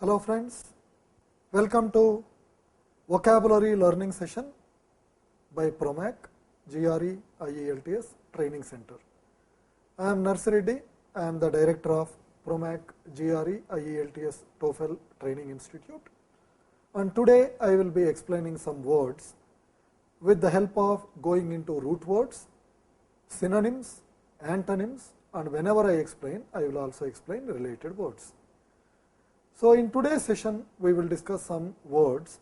Hello friends, welcome to vocabulary learning session by Promac GRE IELTS Training Center. I am Narsi Reddy, I am the director of Promac GRE IELTS TOEFL Training Institute, and today I will be explaining some words with the help of going into root words, synonyms, antonyms, and whenever I explain, I will also explain related words. So, in today's session, we will discuss some words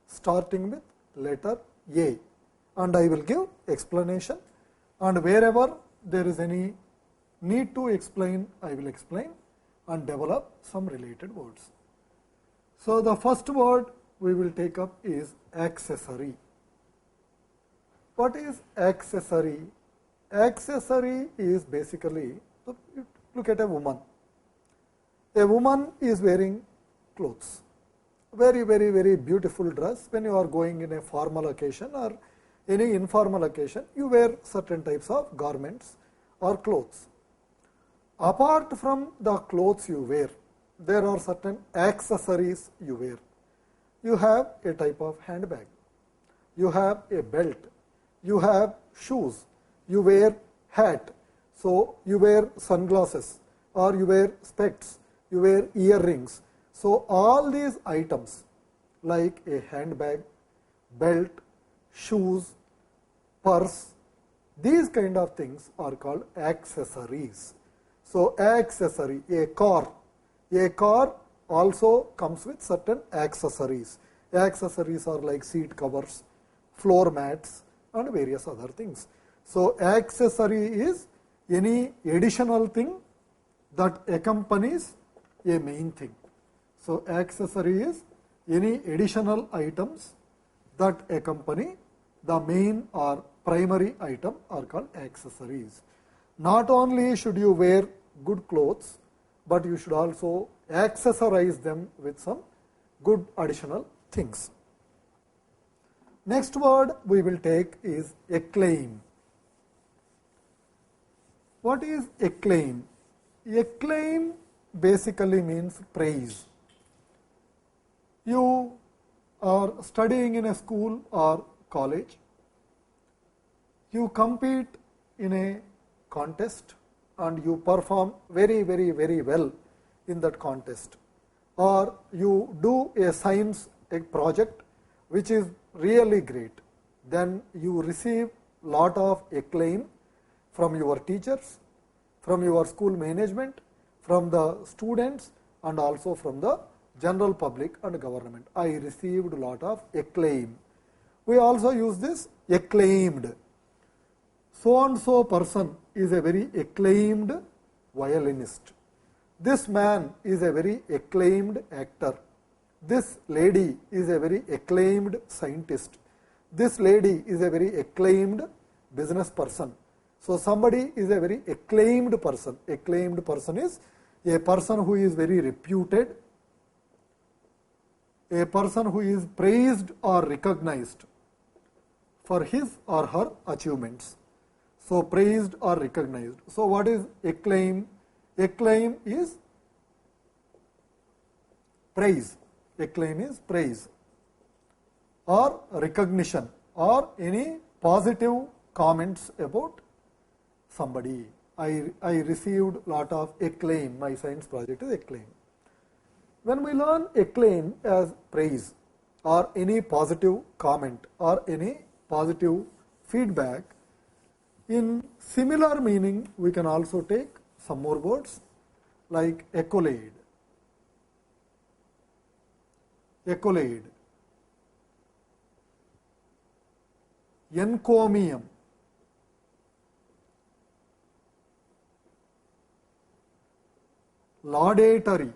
starting with letter A, and I will give explanation, and wherever there is any need to explain, I will explain and develop some related words. So, the first word we will take up is accessory. What is accessory? Accessory is basically, look at a woman. A woman is wearing clothes, very beautiful dress. When you are going in a formal occasion or any informal occasion, you wear certain types of garments or clothes. Apart from the clothes you wear, there are certain accessories you wear. You have a type of handbag, you have a belt, you have shoes, you wear hat, so you wear sunglasses or you wear specs, you wear earrings. So, all these items like a handbag, belt, shoes, purse, these kind of things are called accessories. So, accessory, a car also comes with certain accessories. Accessories are like seat covers, floor mats and various other things. So, accessory is any additional thing that accompanies a main thing. So, accessory is any additional items that accompany the main or primary item are called accessories. Not only should you wear good clothes, but you should also accessorize them with some good additional things. Next word we will take is acclaim. What is acclaim? Acclaim basically means praise. You are studying in a school or college, you compete in a contest and you perform very well in that contest, or you do a science project which is really great, then you receive lot of acclaim from your teachers, from your school management, from the students and also from the general public and government. I received a lot of acclaim. We also use this acclaimed. So and so person is a very acclaimed violinist. This man is a very acclaimed actor. This lady is a very acclaimed scientist. This lady is a very acclaimed business person. So, somebody is a very acclaimed person. Acclaimed person is a person who is very reputed, a person who is praised or recognized for his or her achievements. So, praised or recognized. So, what is acclaim? Acclaim is praise. Acclaim is praise or recognition or any positive comments about somebody. I received lot of acclaim. My science project is acclaim. When we learn acclaim as praise or any positive comment or any positive feedback, in similar meaning we can also take some more words like accolade. Accolade, encomium, laudatory,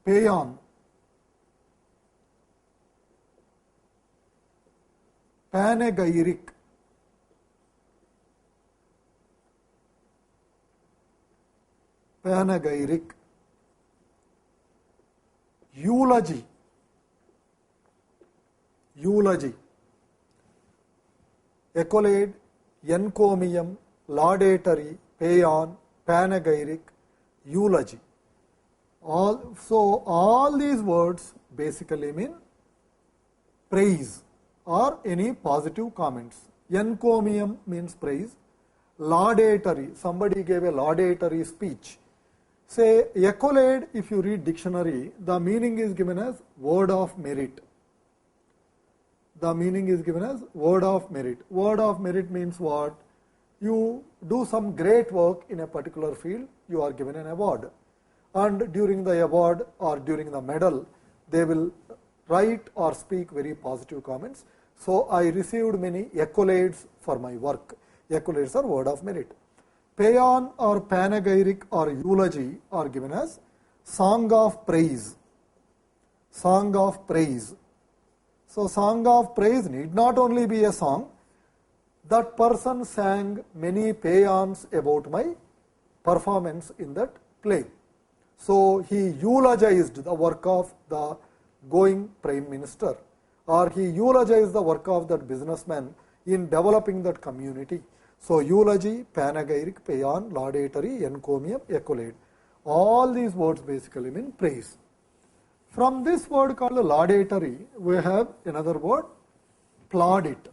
paean, panegyric, eulogy, accolade, encomium, laudatory, paean, panegyric, eulogy. All these words basically mean praise or any positive comments. Encomium means praise. Laudatory, somebody gave a laudatory speech. Say accolade, if you read dictionary, the meaning is given as word of merit. The meaning is given as word of merit. Word of merit means what? You do some great work in a particular field, you are given an award. And during the award or during the medal, they will write or speak very positive comments. So I received many accolades for my work. Accolades are word of merit. Paean or panegyric or eulogy are given as song of praise. Song of praise. So song of praise need not only be a song. That person sang many paeans about my performance in that play. So he eulogized the work of the going prime minister, or he eulogized the work of that businessman in developing that community. So eulogy, panegyric, paean, laudatory, encomium, accolade. All these words basically mean praise. From this word called laudatory, we have another word, plaudit.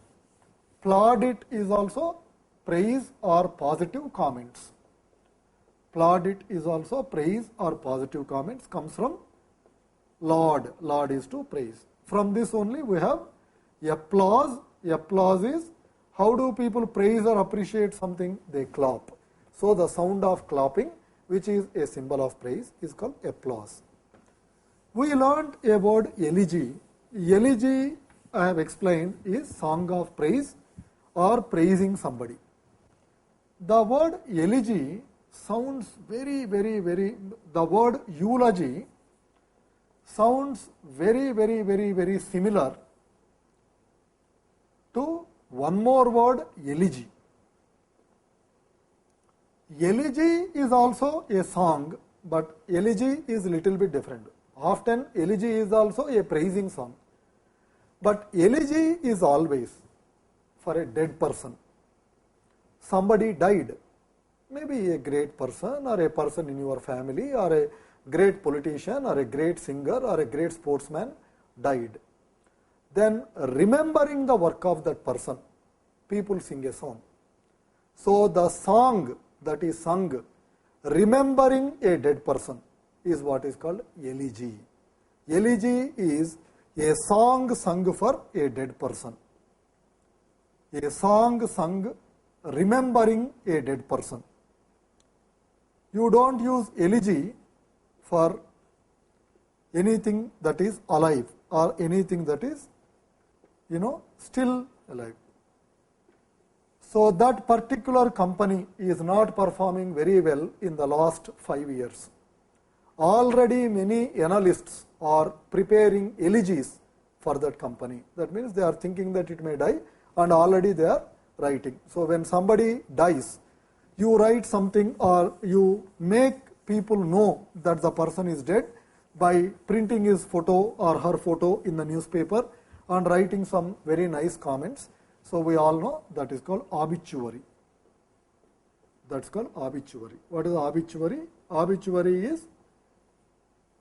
Plaudit is also praise or positive comments. Plaudit is also praise or positive comments, comes from laud. Laud is to praise. From this only we have applause. Applause is how do people praise or appreciate something? They clap. So the sound of clapping, which is a symbol of praise, is called applause. We learned a word elegy. Elegy, I have explained, is song of praise or praising somebody. The word elegy sounds very, the word eulogy sounds very similar to one more word, elegy. Elegy is also a song, but elegy is little bit different. Often elegy is also a praising song, but elegy is always for a dead person. Somebody died, maybe a great person or a person in your family or a great politician or a great singer or a great sportsman died. Then remembering the work of that person, people sing a song. So the song that is sung remembering a dead person is what is called elegy. Elegy is a song sung for a dead person. A song sung remembering a dead person. You don't use elegy for anything that is alive or anything that is, still alive. So that particular company is not performing very well in the last 5 years. Already many analysts are preparing elegies for that company. That means they are thinking that it may die and already they are writing. So when somebody dies, you write something or you make people know that the person is dead by printing his photo or her photo in the newspaper and writing some very nice comments. So we all know that is called obituary. That's called obituary. What is obituary? Obituary is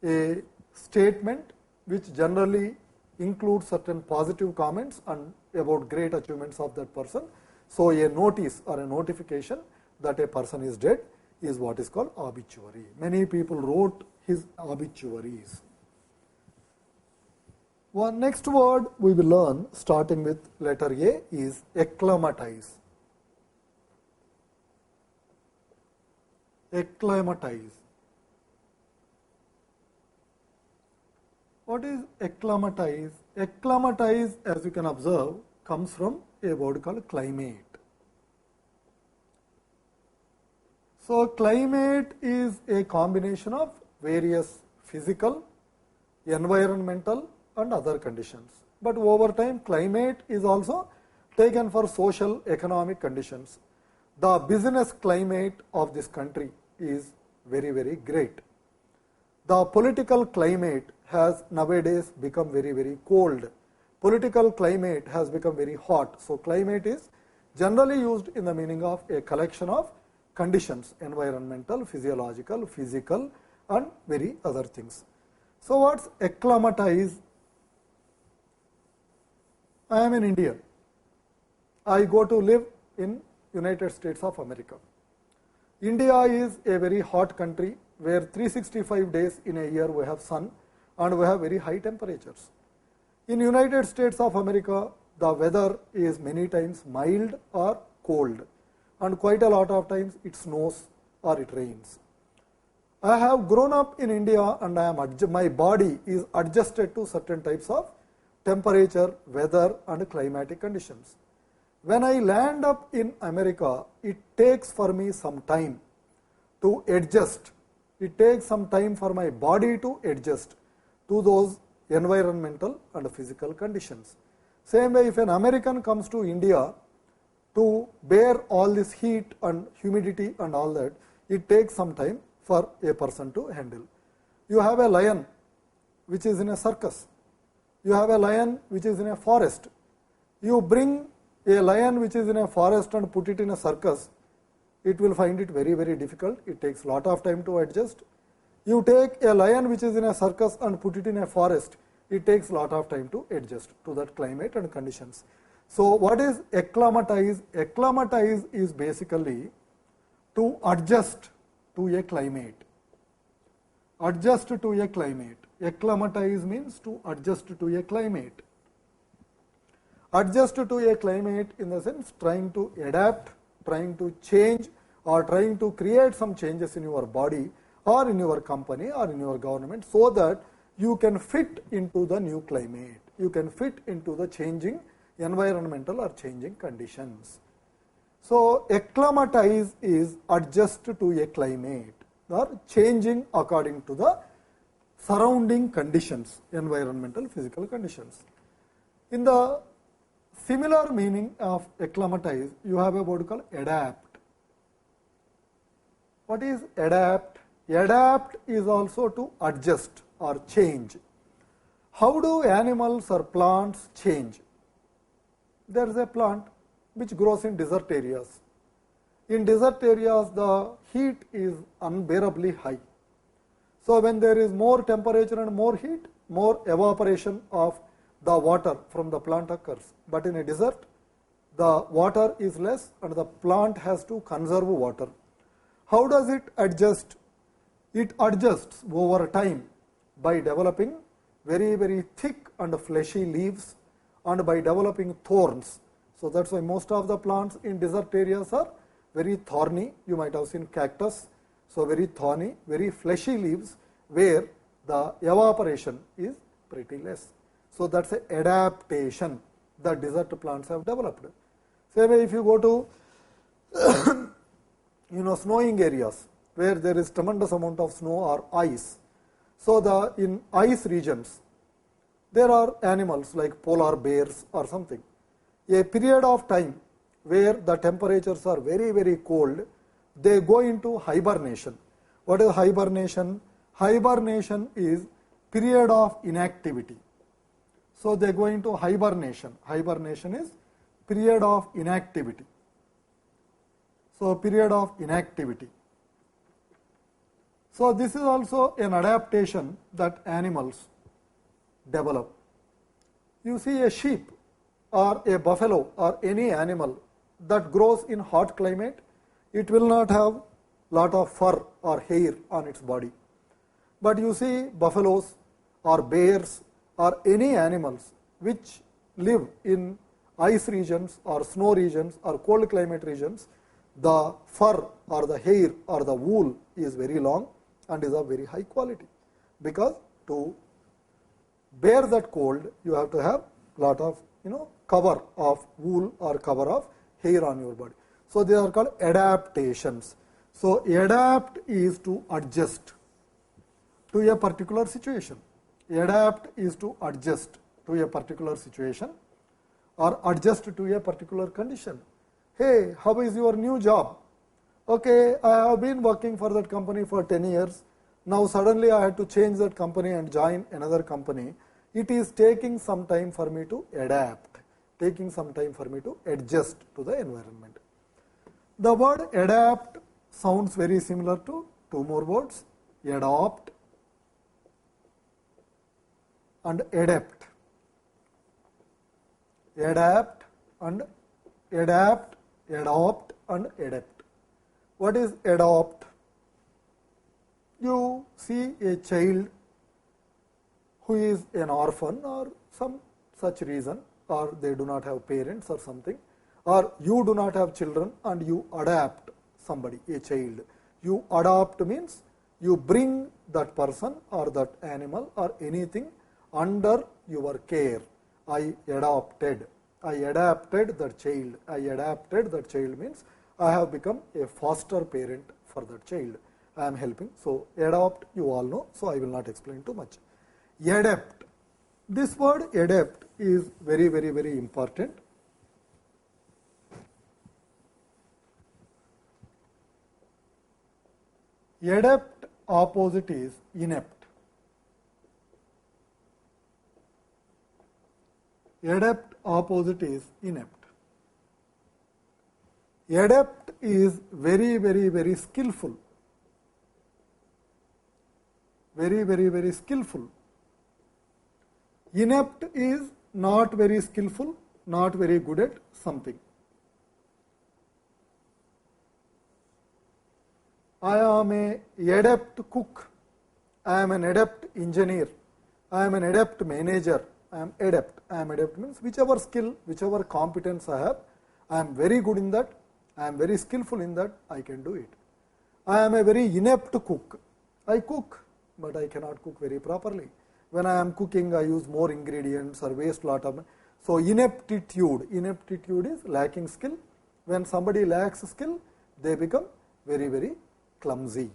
a statement which generally includes certain positive comments and about great achievements of that person. So a notice or a notification that a person is dead is what is called obituary. Many people wrote his obituaries. One next word we will learn starting with letter A is acclimatize. Acclimatize. What is acclimatize? Acclimatize, as you can observe, comes from a word called climate. So climate is a combination of various physical, environmental and other conditions. But over time, climate is also taken for social economic conditions. The business climate of this country is very great. The political climate has nowadays become very cold. Political climate has become very hot. So climate is generally used in the meaning of a collection of conditions, environmental, physiological, physical and very other things. So, what is acclimatize? I am an Indian. I go to live in United States of America. India is a very hot country where 365 days in a year we have sun and we have very high temperatures. In United States of America, the weather is many times mild or cold, and quite a lot of times it snows or it rains. I have grown up in India and my body is adjusted to certain types of temperature, weather and climatic conditions. When I land up in America, it takes for me some time to adjust. It takes some time for my body to adjust to those environmental and physical conditions. Same way, if an American comes to India to bear all this heat and humidity and all that, it takes some time for a person to handle. You have a lion which is in a circus. You have a lion which is in a forest. You bring a lion which is in a forest and put it in a circus, it will find it very, very difficult. It takes lot of time to adjust. You take a lion which is in a circus and put it in a forest, it takes lot of time to adjust to that climate and conditions. So, what is acclimatize? Acclimatize is basically to adjust to a climate. Adjust to a climate. Acclimatize means to adjust to a climate. Adjust to a climate in the sense trying to adapt, trying to change or trying to create some changes in your body or in your company or in your government, so that you can fit into the new climate, you can fit into the changing environmental or changing conditions. So, acclimatize is adjust to a climate or changing according to the surrounding conditions, environmental, physical conditions. In the similar meaning of acclimatize, you have a word called adapt. What is adapt? Adapt is also to adjust or change. How do animals or plants change? There is a plant which grows in desert areas. In desert areas, the heat is unbearably high. So, when there is more temperature and more heat, more evaporation of the water from the plant occurs. But in a desert, the water is less and the plant has to conserve water. How does it adjust? It adjusts over time by developing very, very thick and fleshy leaves and by developing thorns. So, that is why most of the plants in desert areas are very thorny. You might have seen cactus. So, very thorny, very fleshy leaves where the evaporation is pretty less. So, that is an adaptation that desert plants have developed. Same way, if you go to snowing areas where there is tremendous amount of snow or ice. So, in ice regions, there are animals like polar bears or something. A period of time where the temperatures are very, very cold, they go into hibernation. What is hibernation? Hibernation is period of inactivity. So, they go into hibernation. Hibernation is period of inactivity. So, period of inactivity. So, this is also an adaptation that animals develop. You see a sheep or a buffalo or any animal that grows in hot climate, it will not have lot of fur or hair on its body. But you see buffaloes or bears or any animals which live in ice regions or snow regions or cold climate regions, the fur or the hair or the wool is very long and is of very high quality, because to bear that cold you have to have lot of cover of wool or cover of hair on your body. So, they are called adaptations. So, adapt is to adjust to a particular situation. Adapt is to adjust to a particular situation or adjust to a particular condition. Hey, how is your new job? Okay, I have been working for that company for 10 years. Now, suddenly I had to change that company and join another company. It is taking some time for me to adapt, taking some time for me to adjust to the environment. The word adapt sounds very similar to two more words, adopt and adapt. Adapt and adapt, adopt and adapt. What is adopt? You see a child who is an orphan or some such reason, or they do not have parents or something, or you do not have children and you adapt somebody, a child. You adopt means you bring that person or that animal or anything under your care. I adopted that child. I adapted that child means I have become a foster parent for that child. I am helping. So, adopt you all know, so I will not explain too much. Adapt. This word adapt is very, very, very important. Adapt opposite is inept. Adapt opposite is inept. Adept is very, very, very skillful. Very, very, very skillful. Inept is not very skillful, not very good at something. I am an adept cook. I am an adept engineer. I am an adept manager. I am adept. I am adept means whichever skill, whichever competence I have, I am very good in that. I am very skillful in that. I can do it. I am a very inept cook. I cook, but I cannot cook very properly. When I am cooking, I use more ingredients or waste lot of. So ineptitude. Ineptitude is lacking skill. When somebody lacks skill, they become very, very clumsy.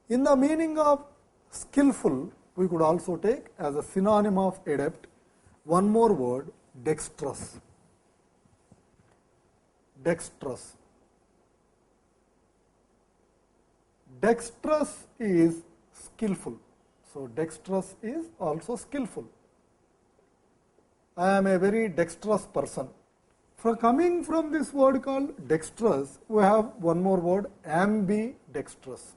In the meaning of skillful, we could also take as a synonym of adept one more word, dexterous. Dexterous. Dexterous is skillful. So, dexterous is also skillful. I am a very dexterous person. Coming from this word called dexterous, we have one more word, ambidextrous.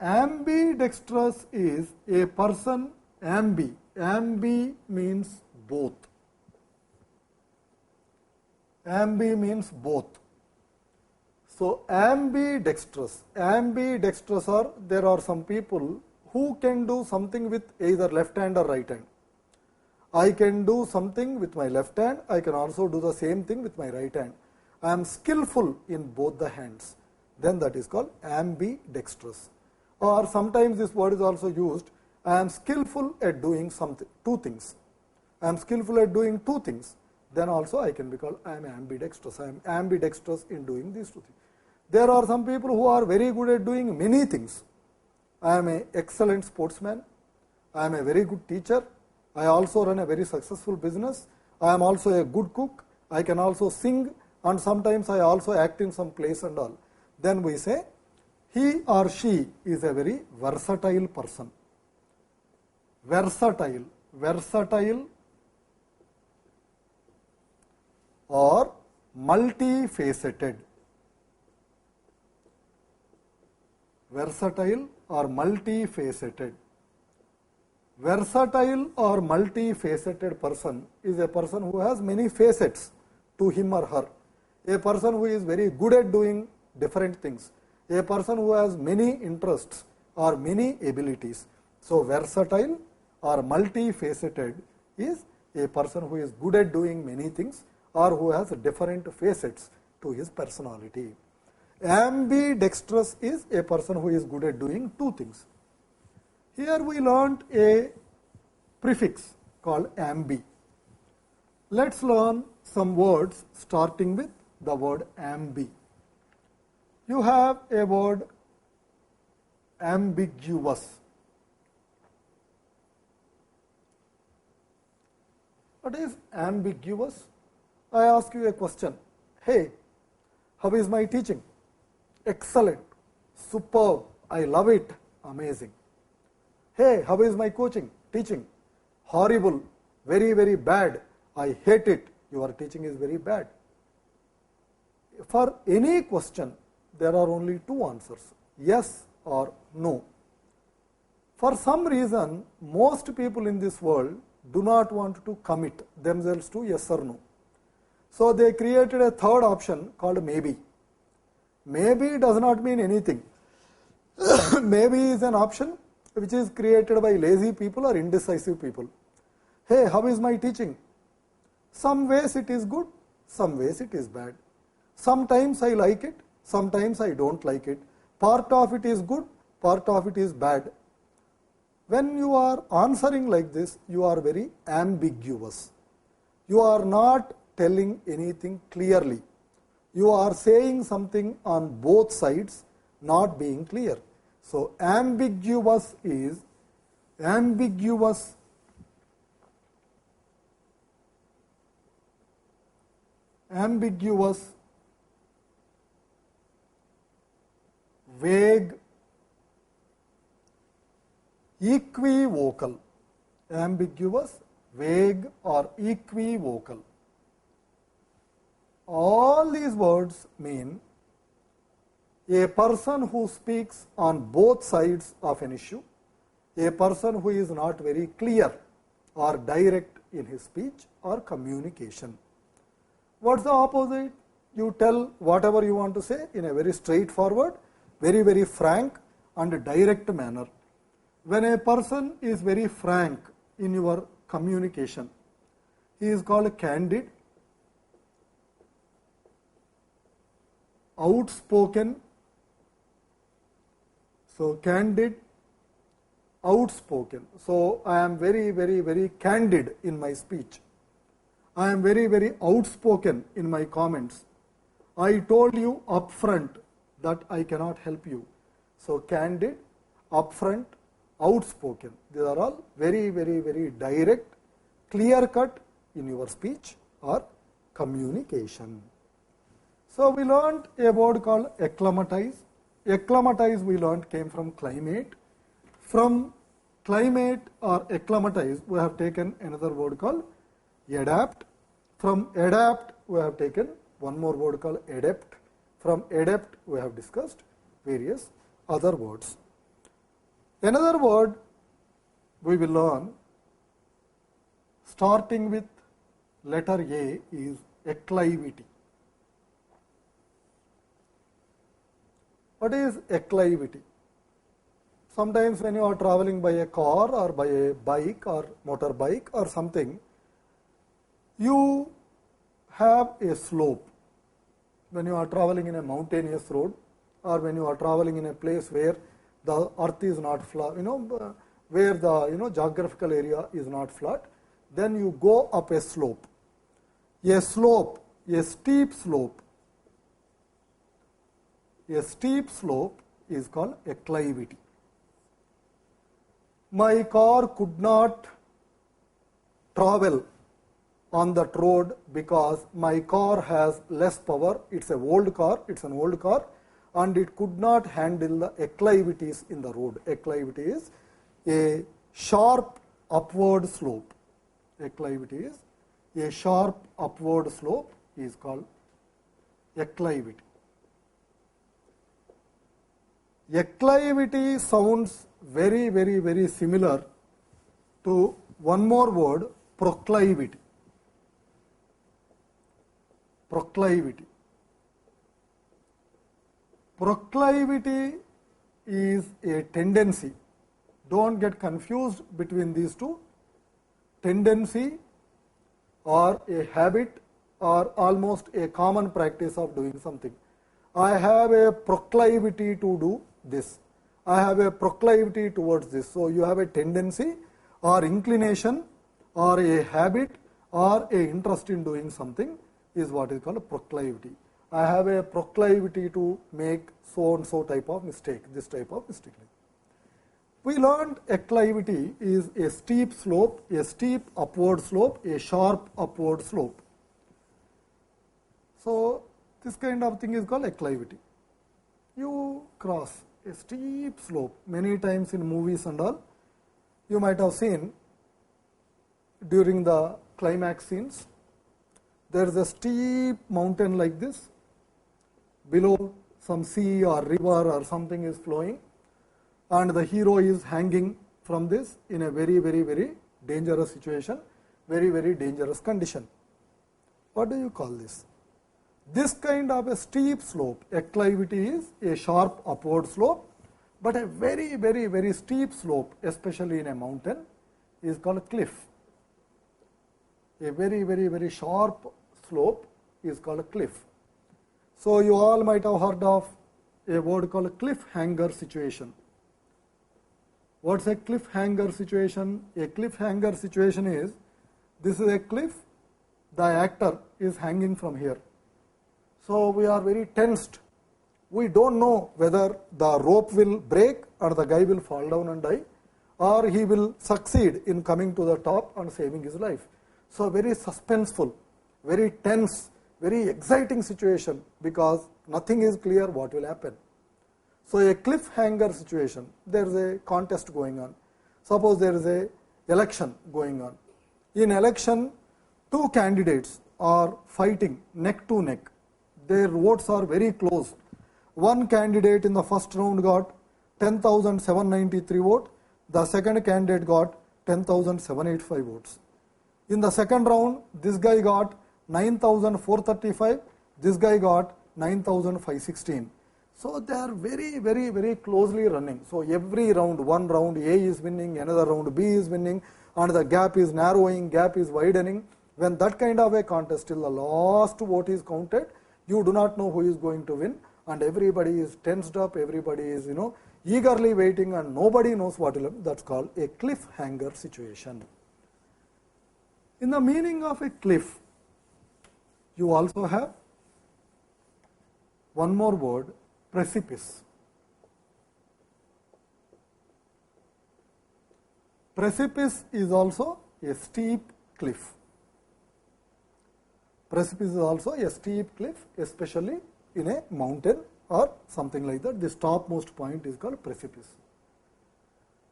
Ambidextrous is a person, ambi means both. Ambi means both. So, ambidextrous are, there are some people who can do something with either left hand or right hand. I can do something with my left hand, I can also do the same thing with my right hand. I am skillful in both the hands, then that is called ambidextrous. Or sometimes this word is also used, I am skillful at doing something, two things. I am skillful at doing two things, then also I can be called I am ambidextrous. I am ambidextrous in doing these two things. There are some people who are very good at doing many things. I am an excellent sportsman. I am a very good teacher. I also run a very successful business. I am also a good cook. I can also sing, and sometimes I also act in some plays and all. Then we say, he or she is a very versatile person. Versatile or multifaceted. Versatile or multifaceted. Versatile or multifaceted person is a person who has many facets to him or her. A person who is very good at doing different things. A person who has many interests or many abilities. So, versatile or multifaceted is a person who is good at doing many things or who has different facets to his personality. Ambidextrous is a person who is good at doing two things. Here we learnt a prefix called ambi. Let us learn some words starting with the word ambi. You have a word ambiguous. What is ambiguous? I ask you a question. Hey, how is my teaching? Excellent, superb, I love it, amazing. Hey, how is my teaching? Horrible, very, very bad, I hate it, your teaching is very bad. for any question, there are only two answers, yes or no. For some reason, most people in this world do not want to commit themselves to yes or no. So, they created a third option called maybe. Maybe does not mean anything. Maybe is an option which is created by lazy people or indecisive people. Hey, how is my teaching? Some ways it is good, some ways it is bad. Sometimes I like it, sometimes I don't like it. Part of it is good, part of it is bad. When you are answering like this, you are very ambiguous. You are not telling anything clearly. You are saying something on both sides, not being clear. So, ambiguous is ambiguous. Ambiguous, vague, equivocal. Ambiguous, vague or equivocal. All these words mean a person who speaks on both sides of an issue, a person who is not very clear or direct in his speech or communication. What is the opposite? You tell whatever you want to say in a very straightforward, very frank and direct manner. When a person is very frank in your communication, he is called candid, outspoken. So, candid, outspoken. So, I am very candid in my speech. I am very outspoken in my comments. I told you upfront that I cannot help you. So, candid, upfront, outspoken. These are all very direct, clear cut in your speech or communication. So, we learned a word called acclimatize. Acclimatize we learned came from climate. From climate or acclimatize we have taken another word called adapt. From adapt we have taken one more word called adapt. From adapt we have discussed various other words. Another word we will learn starting with letter A is acclivity. What is acclivity? Sometimes when you are traveling by a car or by a bike or motorbike or something, you have a slope. When you are traveling in a mountainous road or when you are traveling in a place where the earth is not flat, where the geographical area is not flat, then you go up a slope. A slope, a steep slope. A steep slope is called acclivity. My car could not travel on that road because my car has less power. It's an old car, and it could not handle the acclivities in the road. Acclivity is a sharp upward slope. Acclivity is a sharp upward slope is called acclivity. Acclivity sounds very similar to one more word, proclivity. Proclivity. Proclivity is a tendency. Don't get confused between these two. Tendency or a habit or almost a common practice of doing something. I have a proclivity to do this. I have a proclivity towards this. So, you have a tendency or inclination or a habit or a interest in doing something is what is called a proclivity. I have a proclivity to make so and so type of mistake, this type of mistake. We learned acclivity is a steep slope, a steep upward slope, a sharp upward slope. So, this kind of thing is called acclivity. You cross a steep slope many times in movies and all. You might have seen during the climax scenes, there is a steep mountain like this, below some sea or river or something is flowing, and the hero is hanging from this in a very, very, very dangerous situation, very, very dangerous condition. What do you call this? This kind of a steep slope, acclivity is a sharp upward slope, but a very, very, very steep slope, especially in a mountain, is called a cliff. A very, very, very sharp slope is called a cliff. So you all might have heard of a word called a cliffhanger situation. What's a cliffhanger situation? A cliffhanger situation is, this is a cliff, the actor is hanging from here. So we are very tensed. We don't know whether the rope will break or the guy will fall down and die, or he will succeed in coming to the top and saving his life. So very suspenseful, very tense, very exciting situation, because nothing is clear what will happen. So a cliffhanger situation, there is a contest going on. Suppose there is a election going on. In election, two candidates are fighting neck to neck. Their votes are very close. One candidate in the first round got 10,793 votes. The second candidate got 10,785 votes. In the second round, this guy got 9,435. This guy got 9,516. So they are very, very, very closely running. So every round, one round A is winning, another round B is winning, and the gap is narrowing, gap is widening. When that kind of a contest, till the last vote is counted, you do not know who is going to win, and everybody is tensed up, everybody is, eagerly waiting, and nobody knows what will happen. That's called a cliffhanger situation. In the meaning of a cliff, you also have one more word, precipice. Precipice is also a steep cliff. Precipice is also a steep cliff, especially in a mountain or something like that. This topmost point is called precipice.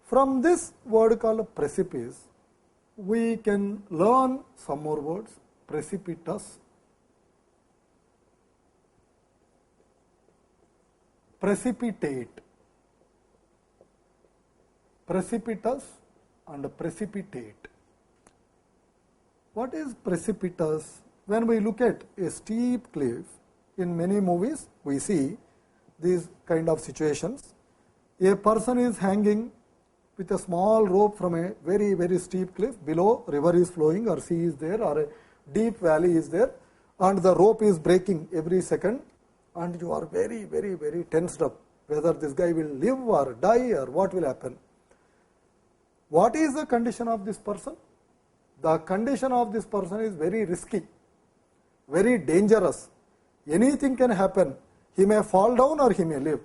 From this word called precipice, we can learn some more words. Precipitous, precipitate, precipitous and precipitate. What is precipitous? When we look at a steep cliff, in many movies we see these kind of situations. A person is hanging with a small rope from a very, very steep cliff. Below, river is flowing or sea is there or a deep valley is there, and the rope is breaking every second, and you are very, very, very tensed up whether this guy will live or die or what will happen. What is the condition of this person? The condition of this person is very risky, very dangerous. Anything can happen. He may fall down or he may live.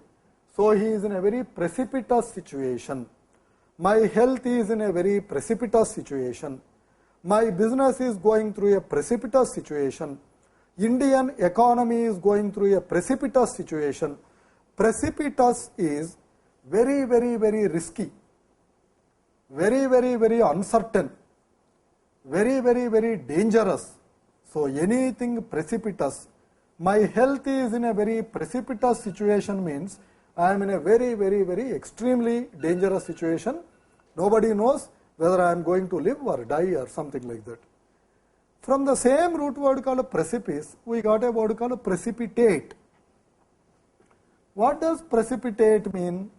So he is in a very precipitous situation. My health is in a very precipitous situation. My business is going through a precipitous situation. Indian economy is going through a precipitous situation. Precipitous is very, very, very risky, very, very, very uncertain, very, very, very dangerous. So anything precipitous. My health is in a very precipitous situation means I am in a very, very, very extremely dangerous situation. Nobody knows whether I am going to live or die or something like that. From the same root word called precipice, we got a word called precipitate. What does precipitate mean?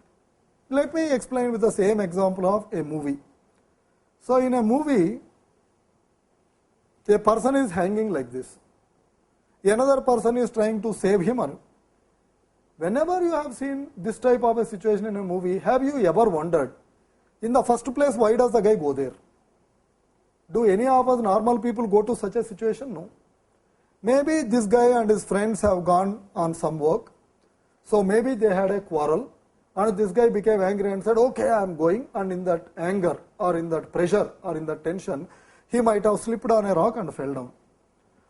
Let me explain with the same example of a movie. So in a movie, a person is hanging like this. Another person is trying to save him. Whenever you have seen this type of a situation in a movie, have you ever wondered, in the first place, why does the guy go there? Do any of us normal people go to such a situation? No. Maybe this guy and his friends have gone on some work. So maybe they had a quarrel, and this guy became angry and said, okay, I am going, and in that anger or in that pressure or in that tension, he might have slipped on a rock and fell down.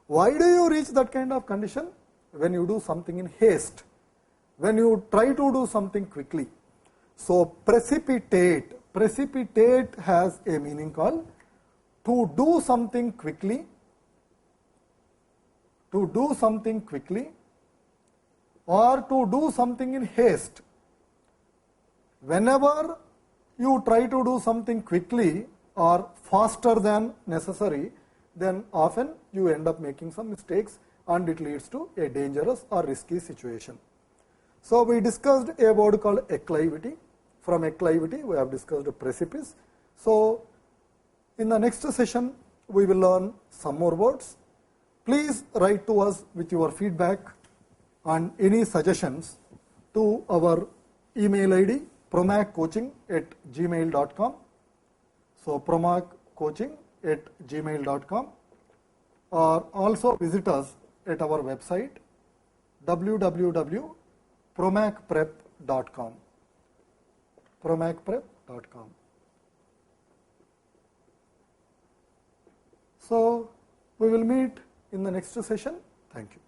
Why do you reach that kind of condition? When you do something in haste, when you try to do something quickly. So precipitate, precipitate has a meaning called to do something quickly, to do something quickly, or to do something in haste. Whenever you try to do something quickly or faster than necessary, then often you end up making some mistakes and it leads to a dangerous or risky situation. So we discussed a word called acclivity. From acclivity we have discussed a precipice. So in the next session we will learn some more words. Please write to us with your feedback and any suggestions to our email ID promaccoaching@gmail.com. So promaccoaching@gmail.com, or also visit us at our website www.promacprep.com. promacprep.com. So we will meet in the next session. Thank you.